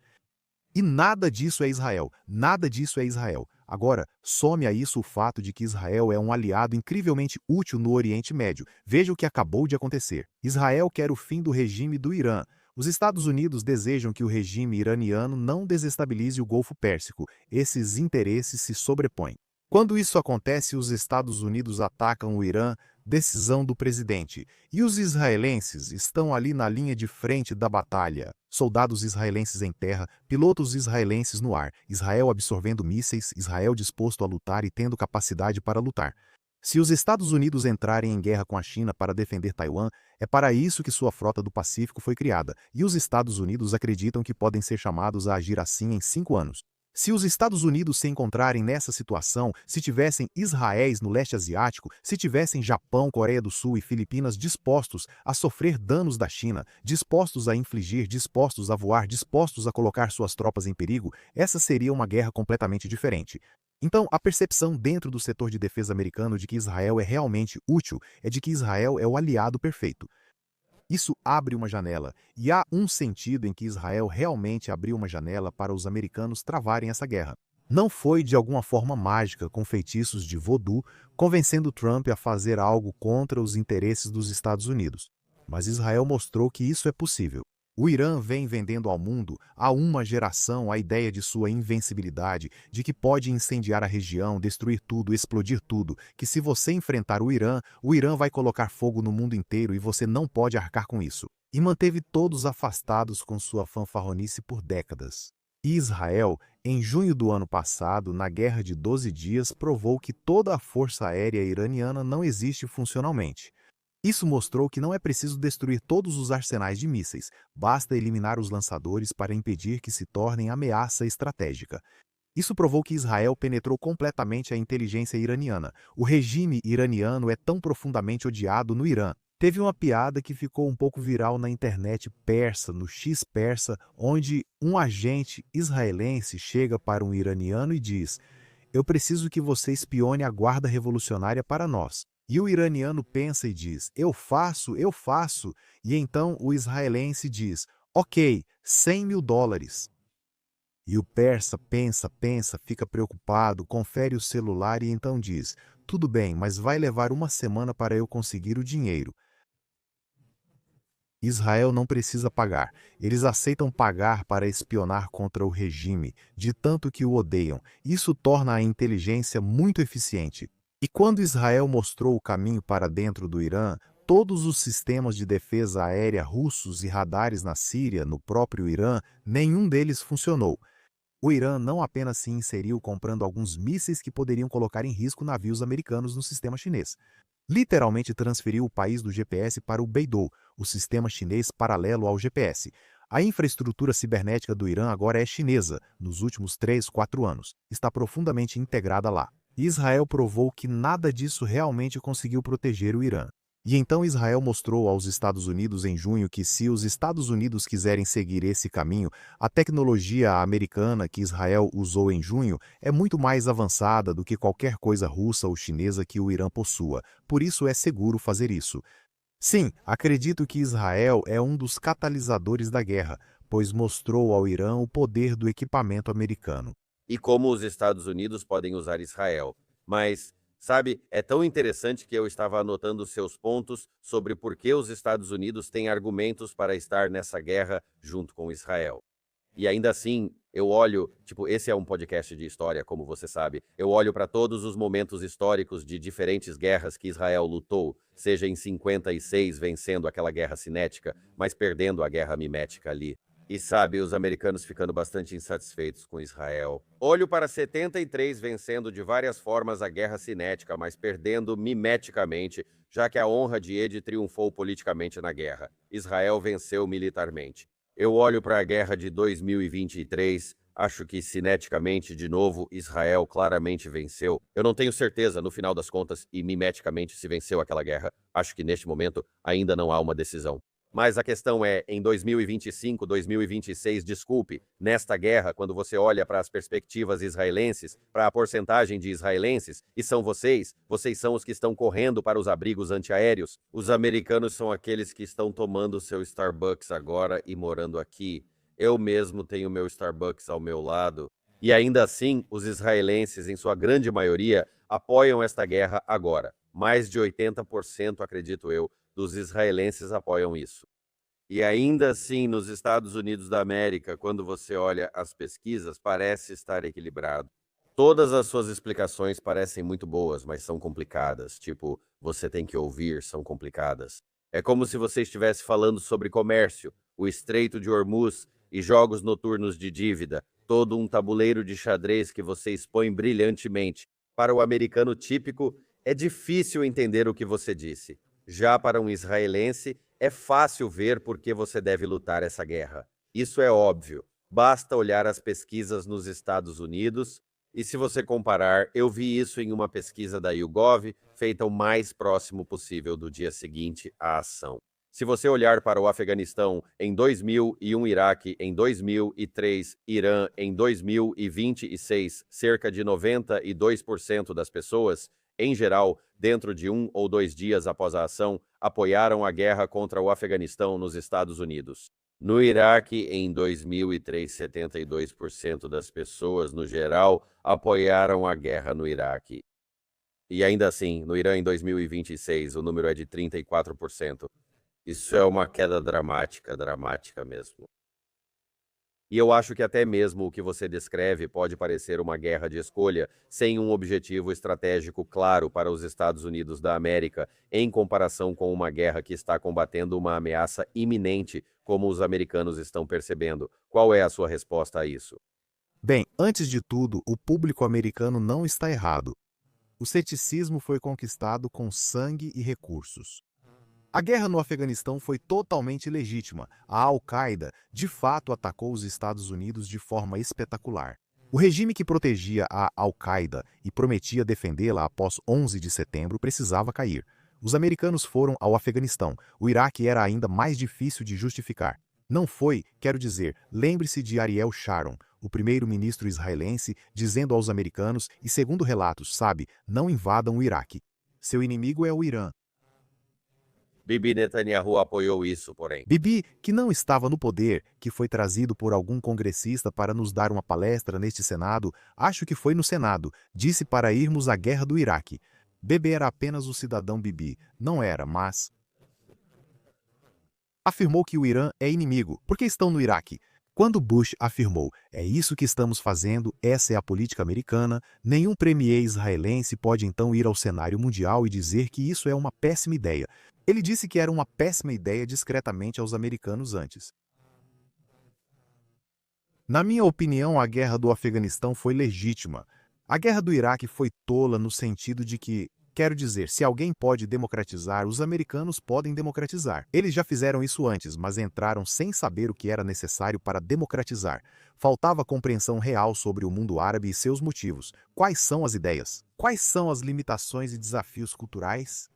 E nada disso é Israel. Nada disso é Israel. Agora, some a isso o fato de que Israel é um aliado incrivelmente útil no Oriente Médio. Veja o que acabou de acontecer. Israel quer o fim do regime do Irã. Os Estados Unidos desejam que o regime iraniano não desestabilize o Golfo Pérsico. Esses interesses se sobrepõem. Quando isso acontece, os Estados Unidos atacam o Irã, decisão do presidente. E os israelenses estão ali na linha de frente da batalha. Soldados israelenses em terra, pilotos israelenses no ar, Israel absorvendo mísseis, Israel disposto a lutar e tendo capacidade para lutar. Se os Estados Unidos entrarem em guerra com a China para defender Taiwan, é para isso que sua frota do Pacífico foi criada, e os Estados Unidos acreditam que podem ser chamados a agir assim em 5 anos. Se os Estados Unidos se encontrarem nessa situação, se tivessem Israéis no leste asiático, se tivessem Japão, Coreia do Sul e Filipinas dispostos a sofrer danos da China, dispostos a infligir, dispostos a voar, dispostos a colocar suas tropas em perigo, essa seria uma guerra completamente diferente. Então, a percepção dentro do setor de defesa americano de que Israel é realmente útil é de que Israel é o aliado perfeito. Isso abre uma janela, e há um sentido em que Israel realmente abriu uma janela para os americanos travarem essa guerra. Não foi de alguma forma mágica, com feitiços de voodoo, convencendo Trump a fazer algo contra os interesses dos Estados Unidos. Mas Israel mostrou que isso é possível. O Irã vem vendendo ao mundo há uma geração a ideia de sua invencibilidade, de que pode incendiar a região, destruir tudo, explodir tudo, que se você enfrentar o Irã vai colocar fogo no mundo inteiro e você não pode arcar com isso. E manteve todos afastados com sua fanfarronice por décadas. E Israel, em junho do ano passado, na Guerra de 12 Dias, provou que toda a força aérea iraniana não existe funcionalmente. Isso mostrou que não é preciso destruir todos os arsenais de mísseis, basta eliminar os lançadores para impedir que se tornem ameaça estratégica. Isso provou que Israel penetrou completamente a inteligência iraniana. O regime iraniano é tão profundamente odiado no Irã. Teve uma piada que ficou um pouco viral na internet persa, no X-Persa, onde um agente israelense chega para um iraniano e diz: "Eu preciso que você espione a guarda revolucionária para nós." E o iraniano pensa e diz: eu faço. E então o israelense diz: ok, $100.000. E o persa pensa, fica preocupado, confere o celular e então diz: tudo bem, mas vai levar uma semana para eu conseguir o dinheiro. Israel não precisa pagar. Eles aceitam pagar para espionar contra o regime, de tanto que o odeiam. Isso torna a inteligência muito eficiente. E quando Israel mostrou o caminho para dentro do Irã, todos os sistemas de defesa aérea russos e radares na Síria, no próprio Irã, nenhum deles funcionou. O Irã não apenas se inseriu comprando alguns mísseis que poderiam colocar em risco navios americanos no sistema chinês. Literalmente transferiu o país do GPS para o Beidou, o sistema chinês paralelo ao GPS. A infraestrutura cibernética do Irã agora é chinesa, nos últimos 3, 4 anos. Está profundamente integrada lá. Israel provou que nada disso realmente conseguiu proteger o Irã. E então Israel mostrou aos Estados Unidos em junho que se os Estados Unidos quiserem seguir esse caminho, a tecnologia americana que Israel usou em junho é muito mais avançada do que qualquer coisa russa ou chinesa que o Irã possua. Por isso é seguro fazer isso. Sim, acredito que Israel é um dos catalisadores da guerra, pois mostrou ao Irã o poder do equipamento americano. E como os Estados Unidos podem usar Israel. Mas, sabe, é tão interessante que eu estava anotando seus pontos sobre por que os Estados Unidos têm argumentos para estar nessa guerra junto com Israel. E ainda assim, eu olho, esse é um podcast de história, como você sabe, eu olho para todos os momentos históricos de diferentes guerras que Israel lutou, seja em 56 vencendo aquela guerra cinética, mas perdendo a guerra mimética ali. E sabe, os americanos ficando bastante insatisfeitos com Israel. Olho para 73 vencendo de várias formas a guerra cinética, mas perdendo mimeticamente, já que a honra de Ed triunfou politicamente na guerra. Israel venceu militarmente. Eu olho para a guerra de 2023, acho que cineticamente, de novo, Israel claramente venceu. Eu não tenho certeza, no final das contas, e mimeticamente se venceu aquela guerra. Acho que neste momento ainda não há uma decisão. Mas a questão é, em 2025, 2026, desculpe, nesta guerra, quando você olha para as perspectivas israelenses, para a porcentagem de israelenses, e são vocês são os que estão correndo para os abrigos antiaéreos. Os americanos são aqueles que estão tomando seu Starbucks agora e morando aqui. Eu mesmo tenho meu Starbucks ao meu lado. E ainda assim, os israelenses, em sua grande maioria, apoiam esta guerra agora. Mais de 80%, acredito eu, dos israelenses apoiam isso. E ainda assim, nos Estados Unidos da América, quando você olha as pesquisas, parece estar equilibrado. Todas as suas explicações parecem muito boas, mas são complicadas. Você tem que ouvir, são complicadas. É como se você estivesse falando sobre comércio, o Estreito de Hormuz e jogos noturnos de dívida, todo um tabuleiro de xadrez que você expõe brilhantemente. Para o americano típico, é difícil entender o que você disse. Já para um israelense, é fácil ver por que você deve lutar essa guerra. Isso é óbvio. Basta olhar as pesquisas nos Estados Unidos, e se você comparar, eu vi isso em uma pesquisa da YouGov, feita o mais próximo possível do dia seguinte à ação. Se você olhar para o Afeganistão em 2000 e um Iraque em 2003, Irã em 2026, cerca de 92% das pessoas, em geral, dentro de 1 ou 2 dias após a ação, apoiaram a guerra contra o Afeganistão nos Estados Unidos. No Iraque, em 2003, 72% das pessoas, no geral, apoiaram a guerra no Iraque. E ainda assim, no Irã, em 2026, o número é de 34%. Isso é uma queda dramática, dramática mesmo. E eu acho que até mesmo o que você descreve pode parecer uma guerra de escolha, sem um objetivo estratégico claro para os Estados Unidos da América, em comparação com uma guerra que está combatendo uma ameaça iminente, como os americanos estão percebendo. Qual é a sua resposta a isso? Bem, antes de tudo, o público americano não está errado. O ceticismo foi conquistado com sangue e recursos. A guerra no Afeganistão foi totalmente legítima. A Al-Qaeda, de fato, atacou os Estados Unidos de forma espetacular. O regime que protegia a Al-Qaeda e prometia defendê-la após 11 de setembro precisava cair. Os americanos foram ao Afeganistão. O Iraque era ainda mais difícil de justificar. Não foi, quero dizer, lembre-se de Ariel Sharon, o primeiro-ministro israelense, dizendo aos americanos, e segundo relatos, sabe, não invadam o Iraque. Seu inimigo é o Irã. Bibi Netanyahu apoiou isso, porém. Bibi, que não estava no poder, que foi trazido por algum congressista para nos dar uma palestra neste Senado, acho que foi no Senado, disse para irmos à guerra do Iraque. Bibi era apenas o cidadão Bibi, não era, mas... Afirmou que o Irã é inimigo, porque estão no Iraque. Quando Bush afirmou, é isso que estamos fazendo, essa é a política americana, nenhum premier israelense pode então ir ao cenário mundial e dizer que isso é uma péssima ideia. Ele disse que era uma péssima ideia discretamente aos americanos antes. Na minha opinião, a guerra do Afeganistão foi legítima. A guerra do Iraque foi tola no sentido de que, quero dizer, se alguém pode democratizar, os americanos podem democratizar. Eles já fizeram isso antes, mas entraram sem saber o que era necessário para democratizar. Faltava compreensão real sobre o mundo árabe e seus motivos. Quais são as ideias? Quais são as limitações e desafios culturais?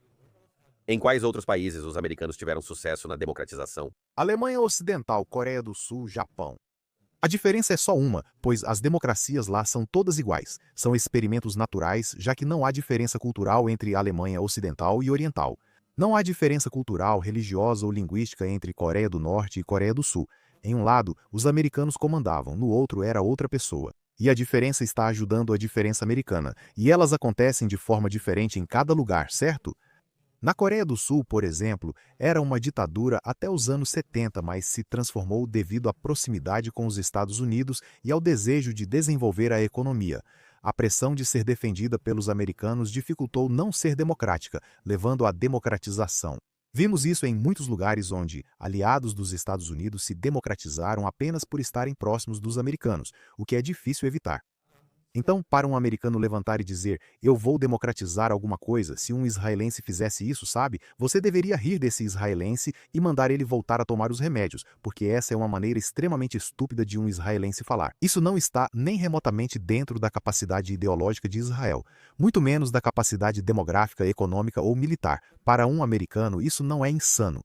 Em quais outros países os americanos tiveram sucesso na democratização? Alemanha Ocidental, Coreia do Sul, Japão. A diferença é só uma, pois as democracias lá são todas iguais. São experimentos naturais, já que não há diferença cultural entre a Alemanha Ocidental e Oriental. Não há diferença cultural, religiosa ou linguística entre Coreia do Norte e Coreia do Sul. Em um lado, os americanos comandavam, no outro era outra pessoa. E a diferença está ajudando a diferença americana. E elas acontecem de forma diferente em cada lugar, certo? Na Coreia do Sul, por exemplo, era uma ditadura até os anos 70, mas se transformou devido à proximidade com os Estados Unidos e ao desejo de desenvolver a economia. A pressão de ser defendida pelos americanos dificultou não ser democrática, levando à democratização. Vimos isso em muitos lugares onde aliados dos Estados Unidos se democratizaram apenas por estarem próximos dos americanos, o que é difícil evitar. Então, para um americano levantar e dizer, eu vou democratizar alguma coisa, se um israelense fizesse isso, sabe? Você deveria rir desse israelense e mandar ele voltar a tomar os remédios, porque essa é uma maneira extremamente estúpida de um israelense falar. Isso não está nem remotamente dentro da capacidade ideológica de Israel, muito menos da capacidade demográfica, econômica ou militar. Para um americano, isso não é insano.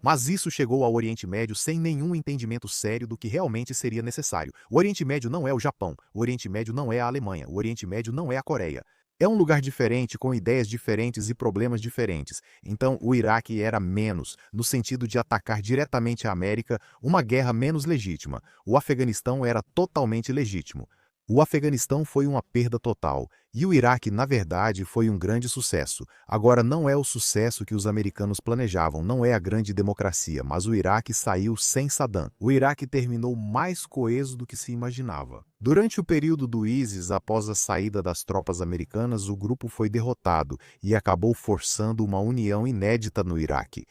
Mas isso chegou ao Oriente Médio sem nenhum entendimento sério do que realmente seria necessário. O Oriente Médio não é o Japão, o Oriente Médio não é a Alemanha, o Oriente Médio não é a Coreia. É um lugar diferente, com ideias diferentes e problemas diferentes. Então, o Iraque era menos, no sentido de atacar diretamente a América, uma guerra menos legítima. O Afeganistão era totalmente legítimo. O Afeganistão foi uma perda total, e o Iraque, na verdade, foi um grande sucesso. Agora, não é o sucesso que os americanos planejavam, não é a grande democracia, mas o Iraque saiu sem Saddam. O Iraque terminou mais coeso do que se imaginava. Durante o período do ISIS, após a saída das tropas americanas, o grupo foi derrotado e acabou forçando uma união inédita no Iraque.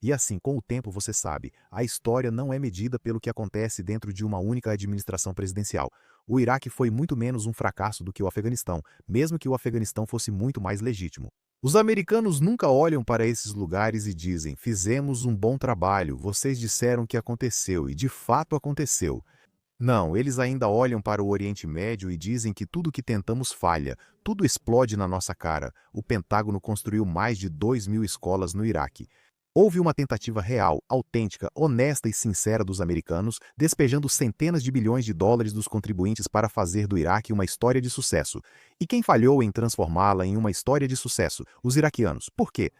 E assim, com o tempo, você sabe, a história não é medida pelo que acontece dentro de uma única administração presidencial. O Iraque foi muito menos um fracasso do que o Afeganistão, mesmo que o Afeganistão fosse muito mais legítimo. Os americanos nunca olham para esses lugares e dizem, fizemos um bom trabalho, vocês disseram que aconteceu, e de fato aconteceu. Não, eles ainda olham para o Oriente Médio e dizem que tudo que tentamos falha, tudo explode na nossa cara. O Pentágono construiu mais de 2.000 escolas no Iraque. Houve uma tentativa real, autêntica, honesta e sincera dos americanos, despejando centenas de bilhões de dólares dos contribuintes para fazer do Iraque uma história de sucesso. E quem falhou em transformá-la em uma história de sucesso? Os iraquianos. Por quê?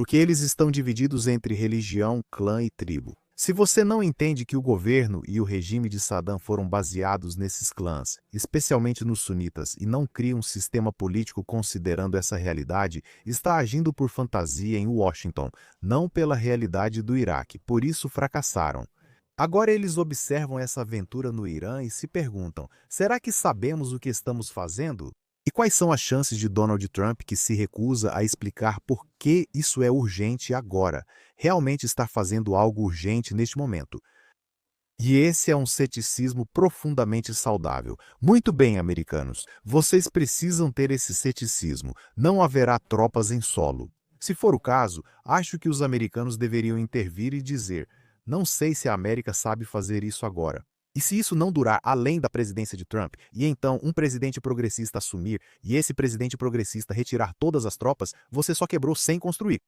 porque eles estão divididos entre religião, clã e tribo. Se você não entende que o governo e o regime de Saddam foram baseados nesses clãs, especialmente nos sunitas, e não cria um sistema político considerando essa realidade, está agindo por fantasia em Washington, não pela realidade do Iraque, por isso fracassaram. Agora eles observam essa aventura no Irã e se perguntam: será que sabemos o que estamos fazendo? E quais são as chances de Donald Trump, que se recusa a explicar por que isso é urgente agora, realmente estar fazendo algo urgente neste momento? E esse é um ceticismo profundamente saudável. Muito bem, americanos, vocês precisam ter esse ceticismo. Não haverá tropas em solo. Se for o caso, acho que os americanos deveriam intervir e dizer: não sei se a América sabe fazer isso agora. E se isso não durar além da presidência de Trump, e então um presidente progressista assumir, e esse presidente progressista retirar todas as tropas, você só quebrou sem construir.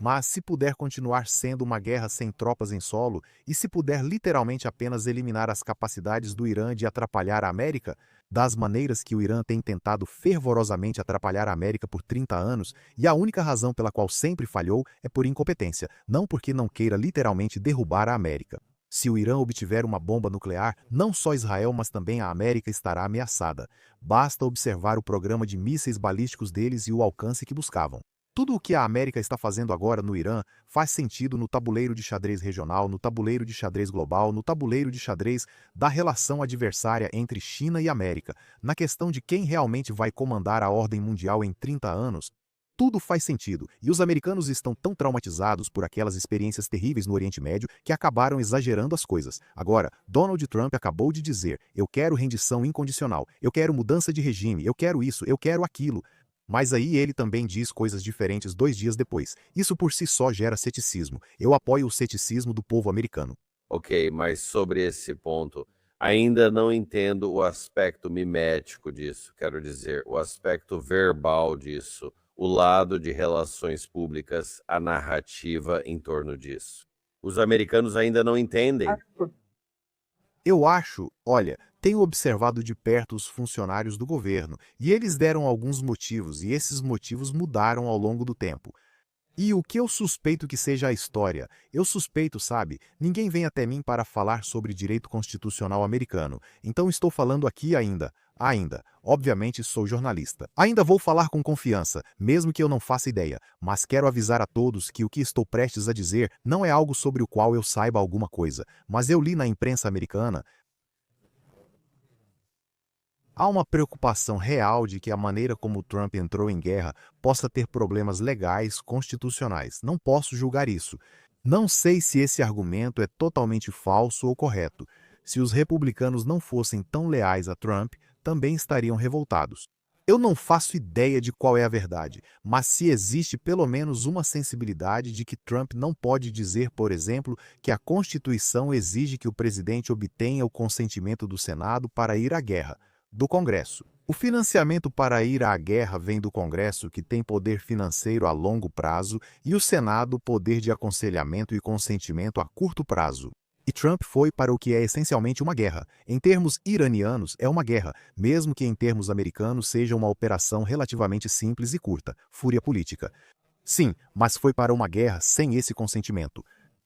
Mas se puder continuar sendo uma guerra sem tropas em solo, e se puder literalmente apenas eliminar as capacidades do Irã de atrapalhar a América, das maneiras que o Irã tem tentado fervorosamente atrapalhar a América por 30 anos, e a única razão pela qual sempre falhou é por incompetência, não porque não queira literalmente derrubar a América. Se o Irã obtiver uma bomba nuclear, não só Israel, mas também a América estará ameaçada. Basta observar o programa de mísseis balísticos deles e o alcance que buscavam. Tudo o que a América está fazendo agora no Irã faz sentido no tabuleiro de xadrez regional, no tabuleiro de xadrez global, no tabuleiro de xadrez da relação adversária entre China e América, na questão de quem realmente vai comandar a ordem mundial em 30 anos. Tudo faz sentido, e os americanos estão tão traumatizados por aquelas experiências terríveis no Oriente Médio que acabaram exagerando as coisas. Agora, Donald Trump acabou de dizer: eu quero rendição incondicional, eu quero mudança de regime, eu quero isso, eu quero aquilo. Mas aí ele também diz coisas diferentes 2 dias depois. Isso por si só gera ceticismo. Eu apoio o ceticismo do povo americano. Ok, mas sobre esse ponto, ainda não entendo o aspecto mimético disso, quero dizer, o aspecto verbal disso, o lado de relações públicas, a narrativa em torno disso. Os americanos ainda não entendem. Eu acho, olha, tenho observado de perto os funcionários do governo, e eles deram alguns motivos, e esses motivos mudaram ao longo do tempo. E o que eu suspeito que seja a história? Eu suspeito, sabe? Ninguém vem até mim para falar sobre direito constitucional americano, então estou falando aqui ainda. Obviamente sou jornalista. Ainda vou falar com confiança, mesmo que eu não faça ideia, mas quero avisar a todos que o que estou prestes a dizer não é algo sobre o qual eu saiba alguma coisa, mas eu li na imprensa americana. Há uma preocupação real de que a maneira como Trump entrou em guerra possa ter problemas legais, constitucionais. Não posso julgar isso. Não sei se esse argumento é totalmente falso ou correto. Se os republicanos não fossem tão leais a Trump, também estariam revoltados. Eu não faço ideia de qual é a verdade, mas se existe pelo menos uma sensibilidade de que Trump não pode dizer, por exemplo, que a Constituição exige que o presidente obtenha o consentimento do Senado para ir à guerra, do Congresso. O financiamento para ir à guerra vem do Congresso, que tem poder financeiro a longo prazo, e o Senado, poder de aconselhamento e consentimento a curto prazo. E Trump foi para o que é essencialmente uma guerra. Em termos iranianos, é uma guerra, mesmo que em termos americanos seja uma operação relativamente simples e curta, fúria política. Sim, mas foi para uma guerra sem esse consentimento.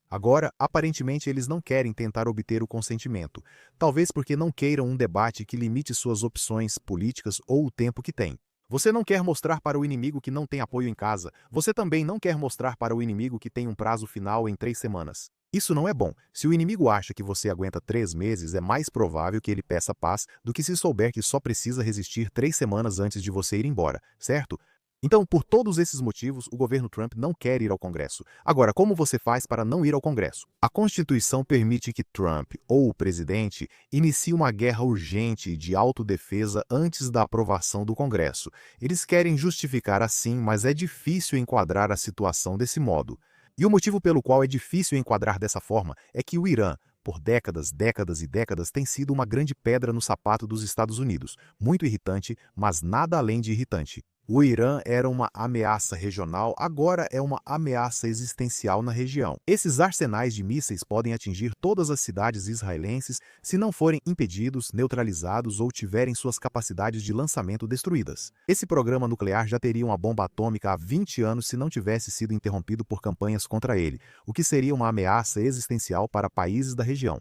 Agora, aparentemente, eles não querem tentar obter o consentimento, talvez porque não queiram um debate que limite suas opções políticas ou o tempo que tem. Você não quer mostrar para o inimigo que não tem apoio em casa. Você também não quer mostrar para o inimigo que tem um prazo final em 3 semanas. Isso não é bom. Se o inimigo acha que você aguenta 3 meses, é mais provável que ele peça paz do que se souber que só precisa resistir 3 semanas antes de você ir embora, certo? Então, por todos esses motivos, o governo Trump não quer ir ao Congresso. Agora, como você faz para não ir ao Congresso? A Constituição permite que Trump, ou o presidente, inicie uma guerra urgente de autodefesa antes da aprovação do Congresso. Eles querem justificar assim, mas é difícil enquadrar a situação desse modo. E o motivo pelo qual é difícil enquadrar dessa forma é que o Irã, por décadas e décadas, tem sido uma grande pedra no sapato dos Estados Unidos. Muito irritante, mas nada além de irritante. O Irã era uma ameaça regional, agora é uma ameaça existencial na região. Esses arsenais de mísseis podem atingir todas as cidades israelenses se não forem impedidos, neutralizados ou tiverem suas capacidades de lançamento destruídas. Esse programa nuclear já teria uma bomba atômica há 20 anos se não tivesse sido interrompido por campanhas contra ele, o que seria uma ameaça existencial para países da região.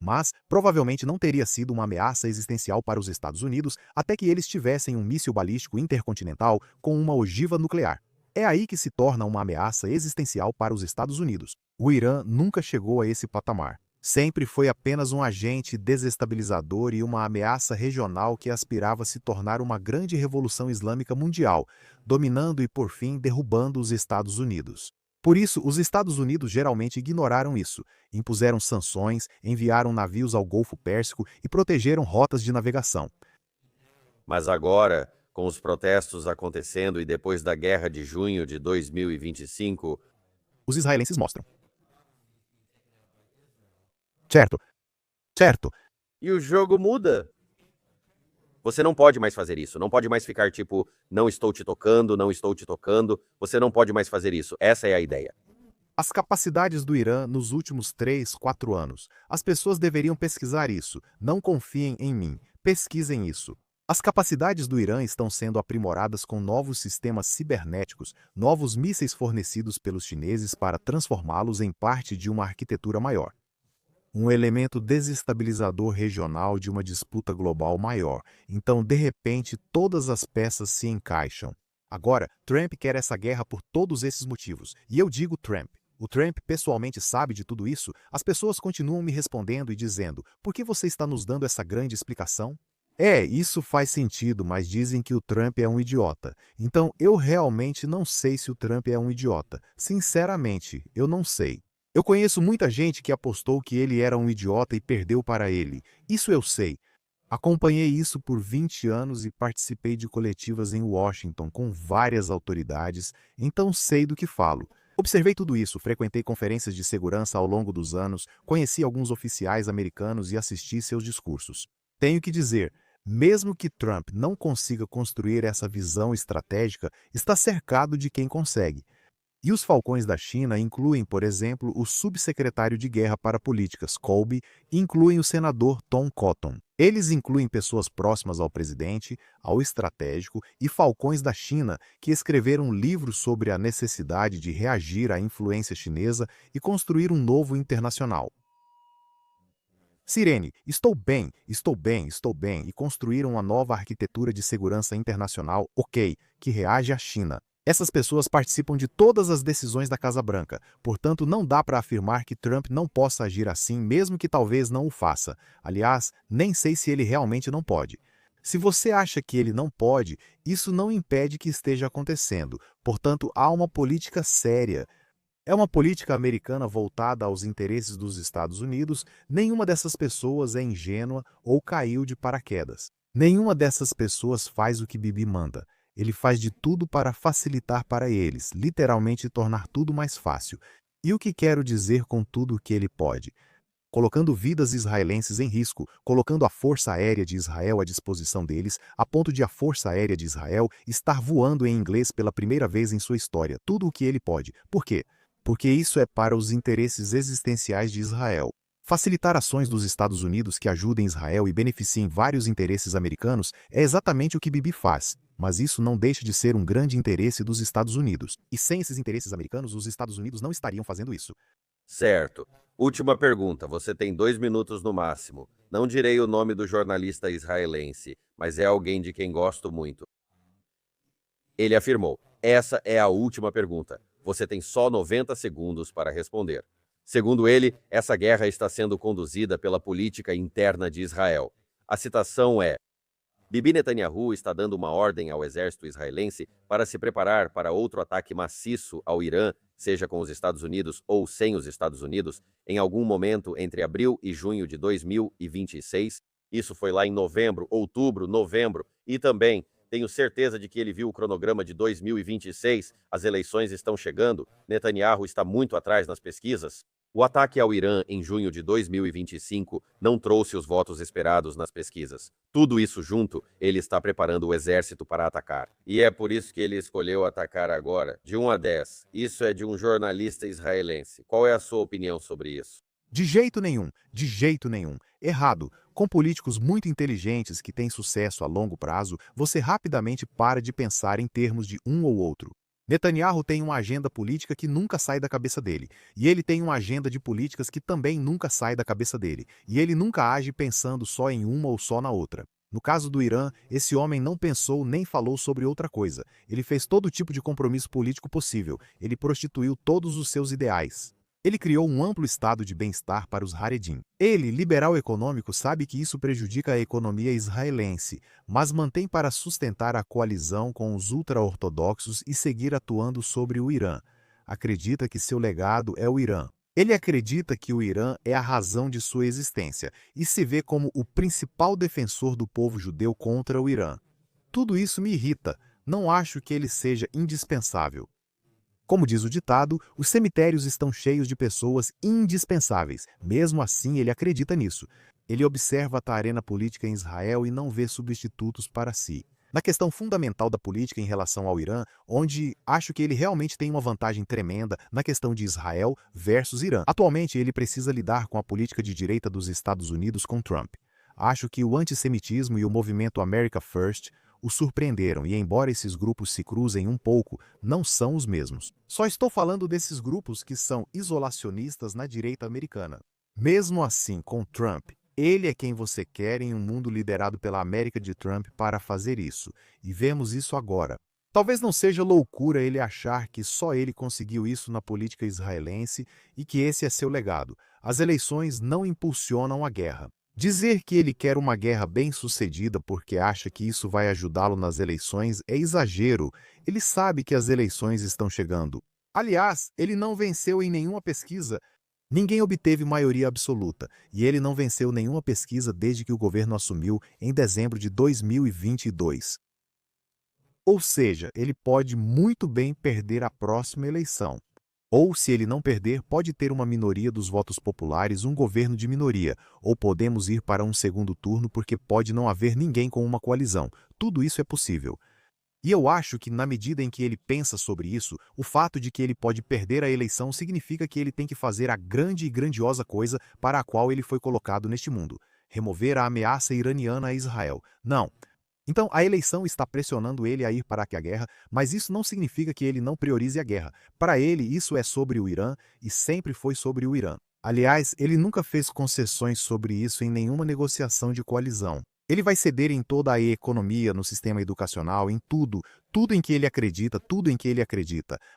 Mas provavelmente não teria sido uma ameaça existencial para os Estados Unidos até que eles tivessem um míssil balístico intercontinental com uma ogiva nuclear. É aí que se torna uma ameaça existencial para os Estados Unidos. O Irã nunca chegou a esse patamar. Sempre foi apenas um agente desestabilizador e uma ameaça regional que aspirava a se tornar uma grande revolução islâmica mundial, dominando e, por fim, derrubando os Estados Unidos. Por isso, os Estados Unidos geralmente ignoraram isso, impuseram sanções, enviaram navios ao Golfo Pérsico e protegeram rotas de navegação. Mas agora, com os protestos acontecendo e depois da guerra de junho de 2025, Os israelenses mostram. Certo, certo. e o jogo muda. Você não pode mais fazer isso. Não pode mais ficar tipo, não estou te tocando, não estou te tocando. Você não pode mais fazer isso. Essa é a ideia. As capacidades do Irã nos últimos 3, 4 anos. As pessoas deveriam pesquisar isso. Não confiem em mim. Pesquisem isso. As capacidades do Irã estão sendo aprimoradas com novos sistemas cibernéticos, novos mísseis fornecidos pelos chineses para transformá-los em parte de uma arquitetura maior. Um elemento desestabilizador regional de uma disputa global maior. Então, de repente, todas as peças se encaixam. Agora, Trump quer essa guerra por todos esses motivos. E eu digo Trump. O Trump pessoalmente sabe de tudo isso? As pessoas continuam me respondendo e dizendo: por que você está nos dando essa grande explicação? Isso faz sentido, mas dizem que o Trump é um idiota. Então, eu realmente não sei se o Trump é um idiota. Sinceramente, eu não sei. Eu conheço muita gente que apostou que ele era um idiota e perdeu para ele. Isso eu sei. Acompanhei isso por 20 anos e participei de coletivas em Washington com várias autoridades, então sei do que falo. Observei tudo isso, frequentei conferências de segurança ao longo dos anos, conheci alguns oficiais americanos e assisti seus discursos. Tenho que dizer, mesmo que Trump não consiga construir essa visão estratégica, está cercado de quem consegue. E os falcões da China incluem, por exemplo, o subsecretário de Guerra para Políticas, Colby, e incluem o senador Tom Cotton. Eles incluem pessoas próximas ao presidente, ao estratégico e falcões da China que escreveram livros sobre a necessidade de reagir à influência chinesa e construir um novo internacional. Sirene, estou bem, estou bem, estou bem, e construíram uma nova arquitetura de segurança internacional, ok, que reage à China. Essas pessoas participam de todas as decisões da Casa Branca, portanto não dá para afirmar que Trump não possa agir assim, mesmo que talvez não o faça. Aliás, nem sei se ele realmente não pode. Se você acha que ele não pode, isso não impede que esteja acontecendo. Portanto, há uma política séria. É uma política americana voltada aos interesses dos Estados Unidos. Nenhuma dessas pessoas é ingênua ou caiu de paraquedas. Nenhuma dessas pessoas faz o que Bibi manda. Ele faz de tudo para facilitar para eles, literalmente tornar tudo mais fácil. E o que quero dizer com tudo o que ele pode? Colocando vidas israelenses em risco, colocando a Força Aérea de Israel à disposição deles, a ponto de a Força Aérea de Israel estar voando em inglês pela primeira vez em sua história, tudo o que ele pode. Por quê? Porque isso é para os interesses existenciais de Israel. Facilitar ações dos Estados Unidos que ajudem Israel e beneficiem vários interesses americanos é exatamente o que Bibi faz. Mas isso não deixa de ser um grande interesse dos Estados Unidos. E sem esses interesses americanos, os Estados Unidos não estariam fazendo isso. Certo. Última pergunta. Você tem 2 minutos no máximo. Não direi o nome do jornalista israelense, mas é alguém de quem gosto muito. Ele afirmou: essa é a última pergunta. Você tem só 90 segundos para responder. Segundo ele, essa guerra está sendo conduzida pela política interna de Israel. A citação é: Bibi Netanyahu está dando uma ordem ao exército israelense para se preparar para outro ataque maciço ao Irã, seja com os Estados Unidos ou sem os Estados Unidos, em algum momento entre abril e junho de 2026. Isso foi lá em novembro, outubro, novembro, e também tenho certeza de que ele viu o cronograma de 2026. As eleições estão chegando, Netanyahu está muito atrás nas pesquisas. O ataque ao Irã em junho de 2025 não trouxe os votos esperados nas pesquisas. Tudo isso junto, ele está preparando o exército para atacar. E é por isso que ele escolheu atacar agora, de 1 a 10. Isso é de um jornalista israelense. Qual é a sua opinião sobre isso? De jeito nenhum, de jeito nenhum. Errado. Com políticos muito inteligentes que têm sucesso a longo prazo, você rapidamente para de pensar em termos de um ou outro. Netanyahu tem uma agenda política que nunca sai da cabeça dele, e ele tem uma agenda de políticas que também nunca sai da cabeça dele, e ele nunca age pensando só em uma ou só na outra. No caso do Irã, esse homem não pensou nem falou sobre outra coisa. Ele fez todo tipo de compromisso político possível, ele prostituiu todos os seus ideais. Ele criou um amplo estado de bem-estar para os Haredim. Ele, liberal econômico, sabe que isso prejudica a economia israelense, mas mantém para sustentar a coalizão com os ultra-ortodoxos e seguir atuando sobre o Irã. Acredita que seu legado é o Irã. Ele acredita que o Irã é a razão de sua existência e se vê como o principal defensor do povo judeu contra o Irã. Tudo isso me irrita. Não acho que ele seja indispensável. Como diz o ditado, os cemitérios estão cheios de pessoas indispensáveis. Mesmo assim, ele acredita nisso. Ele observa a taarena política em Israel e não vê substitutos para si. Na questão fundamental da política em relação ao Irã, onde acho que ele realmente tem uma vantagem tremenda na questão de Israel versus Irã. Atualmente, ele precisa lidar com a política de direita dos Estados Unidos com Trump. Acho que o antissemitismo e o movimento America First o surpreenderam e, embora esses grupos se cruzem um pouco, não são os mesmos. Só estou falando desses grupos que são isolacionistas na direita americana. Mesmo assim, com Trump, ele é quem você quer em um mundo liderado pela América de Trump para fazer isso, e vemos isso agora. Talvez não seja loucura ele achar que só ele conseguiu isso na política israelense e que esse é seu legado. As eleições não impulsionam a guerra. Dizer que ele quer uma guerra bem-sucedida porque acha que isso vai ajudá-lo nas eleições é exagero. Ele sabe que as eleições estão chegando. Aliás, ele não venceu em nenhuma pesquisa. Ninguém obteve maioria absoluta, e ele não venceu nenhuma pesquisa desde que o governo assumiu em dezembro de 2022. Ou seja, ele pode muito bem perder a próxima eleição. Ou, se ele não perder, pode ter uma minoria dos votos populares, um governo de minoria, ou podemos ir para um segundo turno porque pode não haver ninguém com uma coalizão. Tudo isso é possível. E eu acho que, na medida em que ele pensa sobre isso, o fato de que ele pode perder a eleição significa que ele tem que fazer a grande e grandiosa coisa para a qual ele foi colocado neste mundo: remover a ameaça iraniana a Israel. Não. Então, a eleição está pressionando ele a ir para a guerra, mas isso não significa que ele não priorize a guerra. Para ele, isso é sobre o Irã e sempre foi sobre o Irã. Aliás, ele nunca fez concessões sobre isso em nenhuma negociação de coalizão. Ele vai ceder em toda a economia, no sistema educacional, em tudo, tudo em que ele acredita,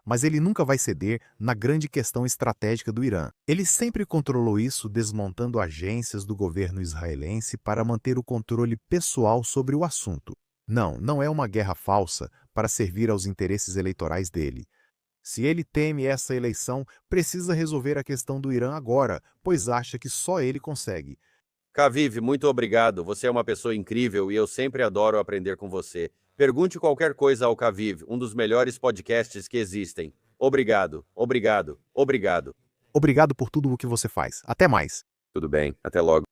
mas ele nunca vai ceder na grande questão estratégica do Irã. Ele sempre controlou isso desmontando agências do governo israelense para manter o controle pessoal sobre o assunto. Não é uma guerra falsa para servir aos interesses eleitorais dele. Se ele teme essa eleição, precisa resolver a questão do Irã agora, pois acha que só ele consegue. Kaviv, muito obrigado. Você é uma pessoa incrível e eu sempre adoro aprender com você. Pergunte qualquer coisa ao Kaviv, um dos melhores podcasts que existem. Obrigado, obrigado, obrigado. Obrigado por tudo o que você faz. Até mais. Tudo bem, até logo.